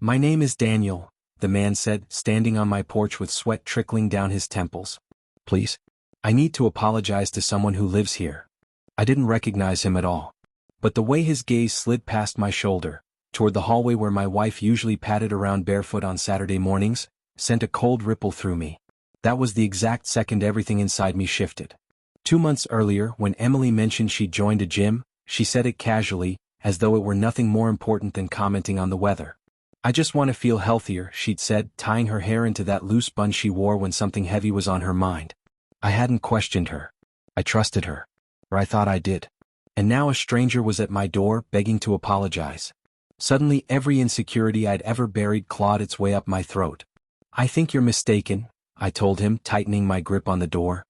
My name is Daniel, the man said, standing on my porch with sweat trickling down his temples. Please? I need to apologize to someone who lives here. I didn't recognize him at all. But the way his gaze slid past my shoulder, toward the hallway where my wife usually padded around barefoot on Saturday mornings, sent a cold ripple through me. That was the exact second everything inside me shifted. 2 months earlier, when Emily mentioned she'd joined a gym, she said it casually, as though it were nothing more important than commenting on the weather. I just want to feel healthier, she'd said, tying her hair into that loose bun she wore when something heavy was on her mind. I hadn't questioned her. I trusted her. Or I thought I did. And now a stranger was at my door, begging to apologize. Suddenly every insecurity I'd ever buried clawed its way up my throat. I think you're mistaken, I told him, tightening my grip on the door.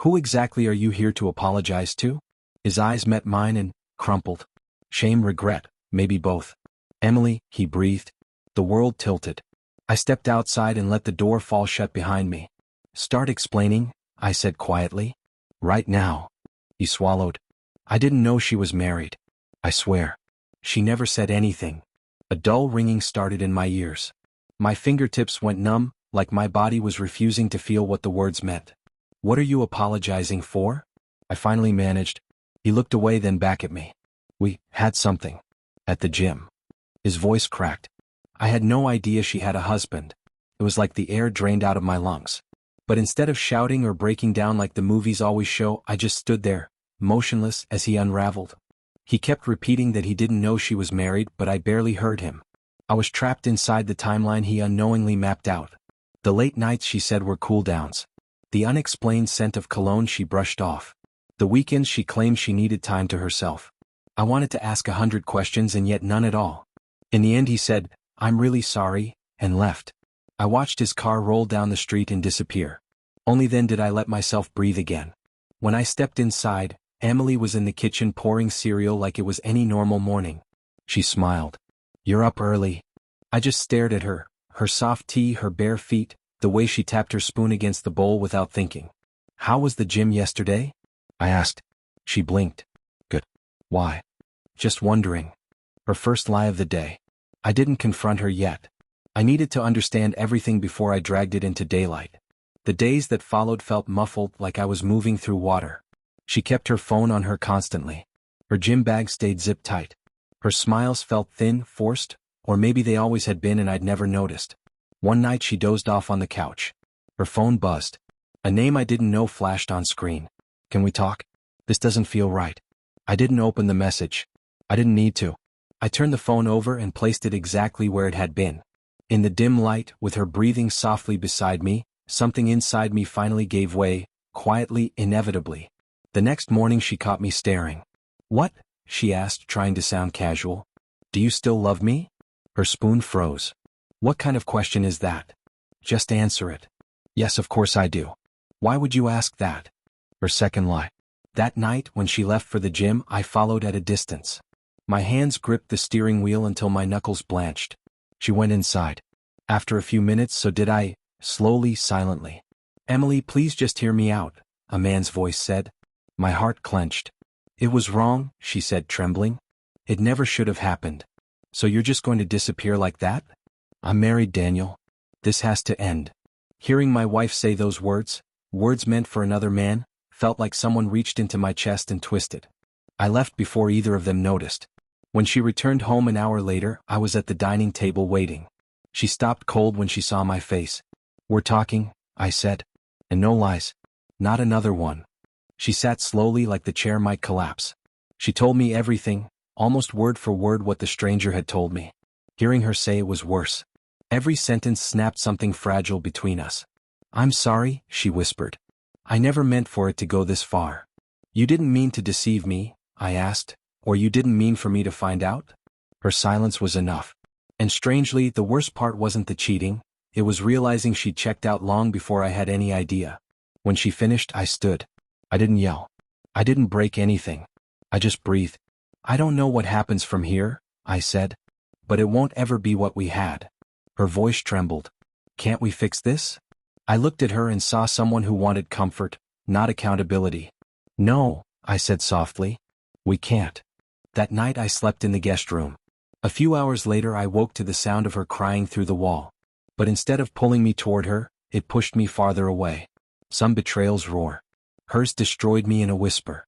Who exactly are you here to apologize to? His eyes met mine and crumpled. Shame, regret, maybe both. Emily, he breathed. The world tilted. I stepped outside and let the door fall shut behind me. Start explaining, I said quietly. Right now. He swallowed. I didn't know she was married. I swear. She never said anything. A dull ringing started in my ears. My fingertips went numb, like my body was refusing to feel what the words meant. What are you apologizing for? I finally managed. He looked away, then back at me. We had something. At the gym. His voice cracked. I had no idea she had a husband. It was like the air drained out of my lungs. But instead of shouting or breaking down like the movies always show, I just stood there, motionless, as he unraveled. He kept repeating that he didn't know she was married, but I barely heard him. I was trapped inside the timeline he unknowingly mapped out. The late nights she said were cool downs. The unexplained scent of cologne she brushed off. The weekends she claimed she needed time to herself. I wanted to ask 100 questions and yet none at all. In the end he said, I'm really sorry, and left. I watched his car roll down the street and disappear. Only then did I let myself breathe again. When I stepped inside, Emily was in the kitchen pouring cereal like it was any normal morning. She smiled. You're up early. I just stared at her, her soft tea, her bare feet, the way she tapped her spoon against the bowl without thinking. How was the gym yesterday? I asked. She blinked. Good. Why? Just wondering. Her first lie of the day. I didn't confront her yet. I needed to understand everything before I dragged it into daylight. The days that followed felt muffled, like I was moving through water. She kept her phone on her constantly. Her gym bag stayed zip tight. Her smiles felt thin, forced, or maybe they always had been and I'd never noticed. One night she dozed off on the couch. Her phone buzzed. A name I didn't know flashed on screen. Can we talk? This doesn't feel right. I didn't open the message. I didn't need to. I turned the phone over and placed it exactly where it had been. In the dim light, with her breathing softly beside me, something inside me finally gave way, quietly, inevitably. The next morning she caught me staring. What? She asked, trying to sound casual. Do you still love me? Her spoon froze. What kind of question is that? Just answer it. Yes, of course I do. Why would you ask that? Her second lie. That night, when she left for the gym, I followed at a distance. My hands gripped the steering wheel until my knuckles blanched. She went inside. After a few minutes, so did I, slowly, silently. Emily, please just hear me out, a man's voice said. My heart clenched. It was wrong, she said, trembling. It never should have happened. So you're just going to disappear like that? I'm married, Daniel. This has to end. Hearing my wife say those words meant for another man, felt like someone reached into my chest and twisted. I left before either of them noticed. When she returned home an hour later, I was at the dining table waiting. She stopped cold when she saw my face. We're talking, I said. And no lies. Not another one. She sat slowly like the chair might collapse. She told me everything, almost word for word what the stranger had told me. Hearing her say it was worse. Every sentence snapped something fragile between us. I'm sorry, she whispered. I never meant for it to go this far. You didn't mean to deceive me, I asked. Or you didn't mean for me to find out? Her silence was enough. And strangely, the worst part wasn't the cheating, it was realizing she'd checked out long before I had any idea. When she finished, I stood. I didn't yell. I didn't break anything. I just breathed. I don't know what happens from here, I said. But it won't ever be what we had. Her voice trembled. Can't we fix this? I looked at her and saw someone who wanted comfort, not accountability. No, I said softly. We can't. That night I slept in the guest room. A few hours later I woke to the sound of her crying through the wall. But instead of pulling me toward her, it pushed me farther away. Some betrayals roar. Hers destroyed me in a whisper.